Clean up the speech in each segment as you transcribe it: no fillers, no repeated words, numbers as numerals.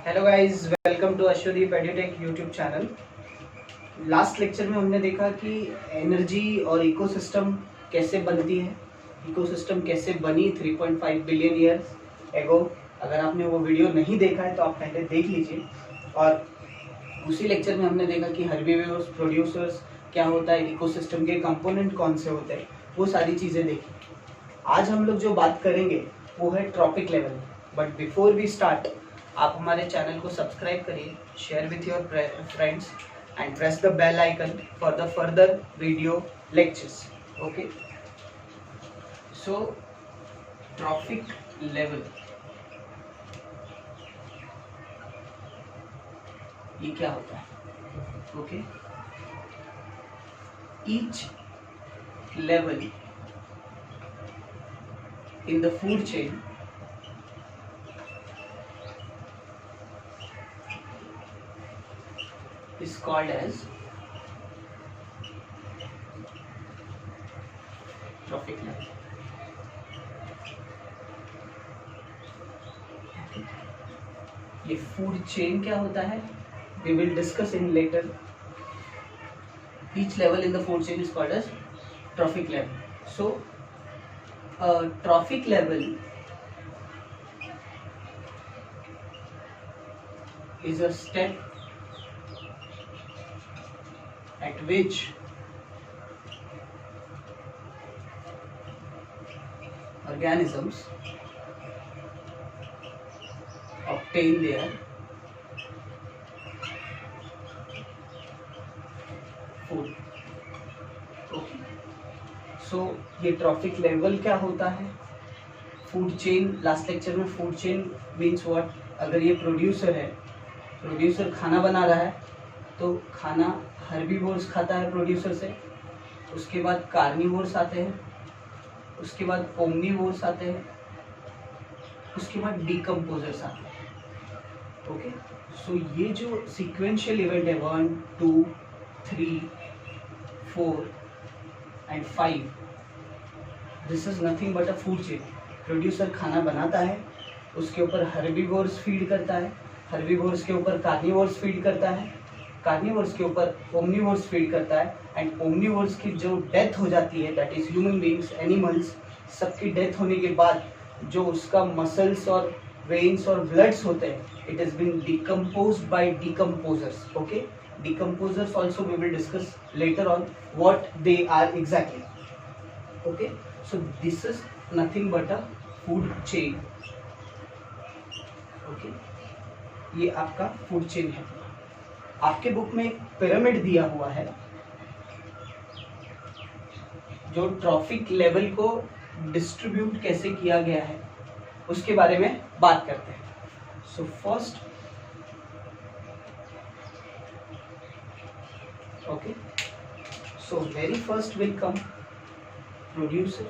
Hello guys, welcome to Ashwadeep edutech YouTube channel. Last lecture में हमने देखा कि एनर्जी और इकोसिस्टम कैसे बनती है, इकोसिस्टम कैसे बनी 3.5 बिलियन ईयर्स एगो। अगर आपने वो वीडियो नहीं देखा है तो आप पहले देख लीजिए। और उसी लेक्चर में हमने देखा कि हर्बीवोर्स, प्रोड्यूसर्स क्या होता है, इकोसिस्टम के कंपोनेंट कौन से होते हैं, वो सारी चीज़ें देखी। आज हम लोग जो बात करेंगे वो है trophic level. But before we start, आप हमारे चैनल को सब्सक्राइब करिए, share with your friends and press the bell icon for the further video lectures. Okay, so trophic level ये क्या होता है? Okay, each level in the food chain is called as trophic level. ये food chain क्या होता है? We will discuss in later. Each level in the food chain is called as trophic level. So trophic level is a step at which organisms obtain their food. Okay. सो ये trophic level क्या होता है? Food chain, last lecture में food chain means what? अगर ये producer है, producer खाना बना रहा है तो खाना हर्बीवोर्स खाता है प्रोड्यूसर से, उसके बाद कार्निवोर्स आते हैं, उसके बाद ओमनीवोर्स आते हैं, उसके बाद डिकम्पोजर्स आते हैं। ओके, सो ये जो सीक्वेंशियल इवेंट है 1, 2, 3, 4 and 5, this is nothing but a food chain. Producer खाना बनाता है, उसके ऊपर हर्बीवोर्स फीड करता है, हर्बीवोर्स के ऊपर कार्निवोर्स फीड करता है, कार्निवोर्स के ऊपर ओमनीवोर्स फीड करता है, एंड ओमनीवोर्स की जो डेथ हो जाती है, that is human beings, animals, सबकी डेथ होने के बाद जो उसका मसल्स और वेन्स और ब्लड्स होते हैं, it is been decomposed by decomposers. Okay, decomposers also we will discuss later on what they are exactly. Okay, so this is nothing but a food chain. Okay, ये आपका फूड चेन है। आपके book में एक pyramid दिया हुआ है जो ट्रॉफिक लेवल को डिस्ट्रीब्यूट कैसे किया गया है उसके बारे में बात करते हैं। So first, okay, so very first will come producer.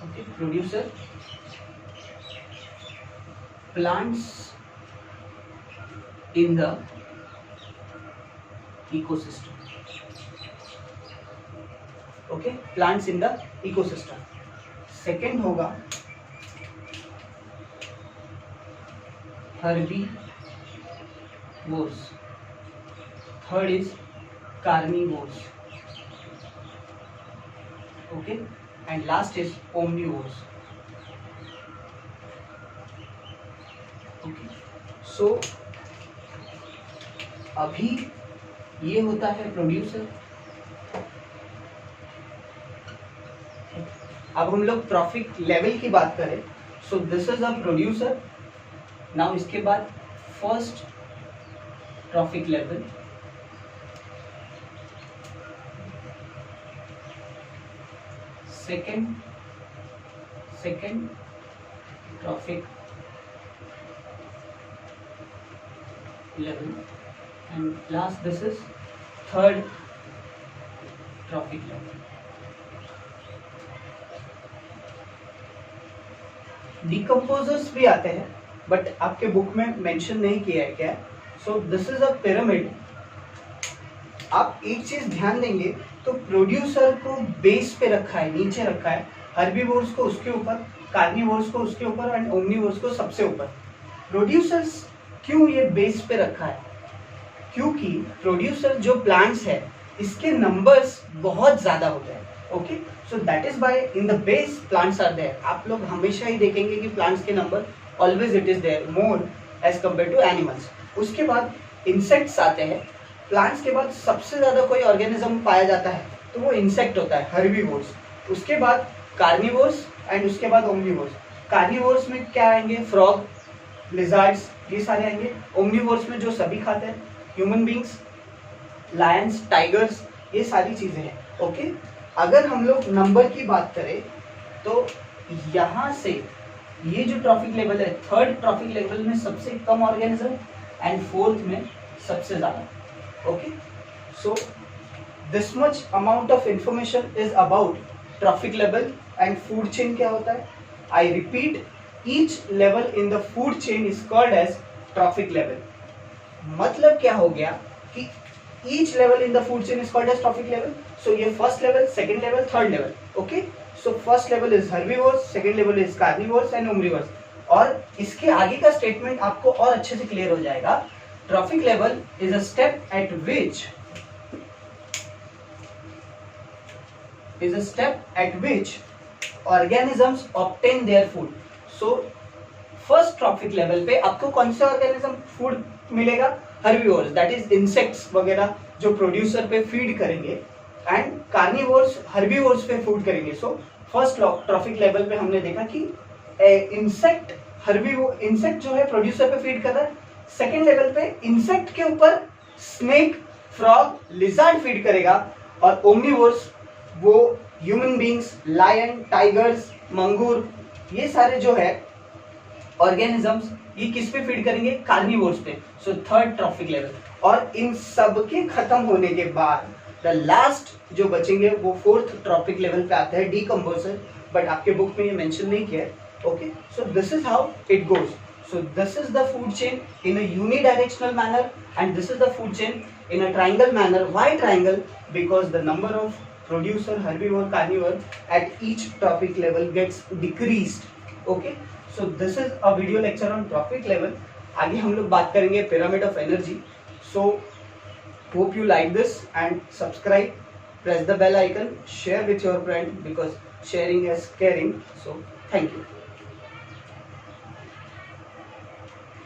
Okay, producer, plants in the ecosystem. Okay, plants in the ecosystem. Second होगा herbivores. Third is carnivores. Okay, and last is omnivores. Okay, so अभी ये होता है producer. अब हम लोग trophic level की बात करें, so this is a producer. Now इसके बाद first trophic level, second trophic level, and last this is third trophic level. Decomposers भी आते हैं बट आपके बुक में मेंशन नहीं किया है क्या? So this is a pyramid. आप एक चीज ध्यान देंगे तो प्रोड्यूसर को बेस पे रखा है, नीचे रखा है, हर्बीवोर्स को उसके ऊपर, कार्निवोर्स को उसके ऊपर एंड ओमनिवोर्स को सबसे ऊपर। प्रोड्यूसर्स क्यों ये बेस पे रखा है? क्योंकि प्रोड्यूसर जो प्लांट्स है इसके नंबर्स बहुत ज्यादा होते हैं। Okay, so that is by in the base plants are there. आप लोग हमेशा ही देखेंगे कि प्लांट्स के number always it is there more as compare to animals. उसके बाद इंसेक्ट्स आते हैं। प्लांट्स के बाद सबसे ज्यादा कोई ऑर्गेनिज्म पाया जाता है तो वो इंसेक्ट होता है, हर्बीवोर्स। उसके बाद कार्निवोर्स एंड उसके बाद ओमनिवोर्स। कार्निवोर्स में क्या आएंगे? फ्रॉग, लिजर्ड्स, ये सारे आएंगे। ओमनिवोर्स में जो सभी खाते हैं, ह्यूमन बींग्स, लायंस, टाइगर्स, ये सारी चीजें हैं। ओके, अगर हम लोग नंबर की बात करें तो यहाँ से ये जो ट्रॉफिक लेवल है, थर्ड ट्रॉफिक लेवल में सबसे कम ऑर्गेनिज्म एंड फोर्थ में सबसे ज्यादा। Okay, so this much amount of information is about trophic level and food chain क्या होता है। I repeat, each level in the food chain is called as trophic level. मतलब क्या हो गया कि each level in the food chain is called as trophic level. So ये first level, second level, third level. Okay, so first level is herbivores, second level is carnivores and omnivores. और इसके आगे का स्टेटमेंट आपको और अच्छे से clear हो जाएगा। Trophic level is a step at which organisms obtain their food. So first trophic level पे आपको कौन से ऑर्गेनिज्म फूड मिलेगा? हर्बीवोर्स, दैट इज इंसेक्ट्स वगैरह जो प्रोड्यूसर पे फीड करेंगे, एंड कार्निवोर्स हर्बीवोर्स पे फूड करेंगे। सो फर्स्ट ट्रॉफिक लेवल पे हमने देखा कि इंसेक्ट जो है प्रोड्यूसर पे फीड कर रहा है। सेकेंड लेवल पे इंसेक्ट के ऊपर स्नेक, फ्रॉग, लिजर्ड फीड करेगा, और ओमनिवोर्स वो ह्यूमन बींग्स, लायन, टाइगर्स, मंगूर, ये सारे जो है ऑर्गेनिजम्स, ये किस पे फीड करेंगे? कार्निवोर्स पे। So third trophic level. और इन सब के खत्म होने के बाद द लास्ट जो बचेंगे वो फोर्थ ट्रॉफिक लेवल पे आते हैं, डीकम्पोजर, बट आपके बुक में ये मेंशन नहीं किया है। Okay, so this is how it goes. So this is the food chain in a unidirectional manner and this is the food chain in a triangle manner. Why triangle? Because the number of producer, herbivore, carnivore at each trophic level gets decreased. Okay, so this is a video lecture on trophic level. आगे हम लोग बात करेंगे pyramid of energy. So hope you like this and subscribe, press the bell icon, share with your friend because sharing is caring. So thank you.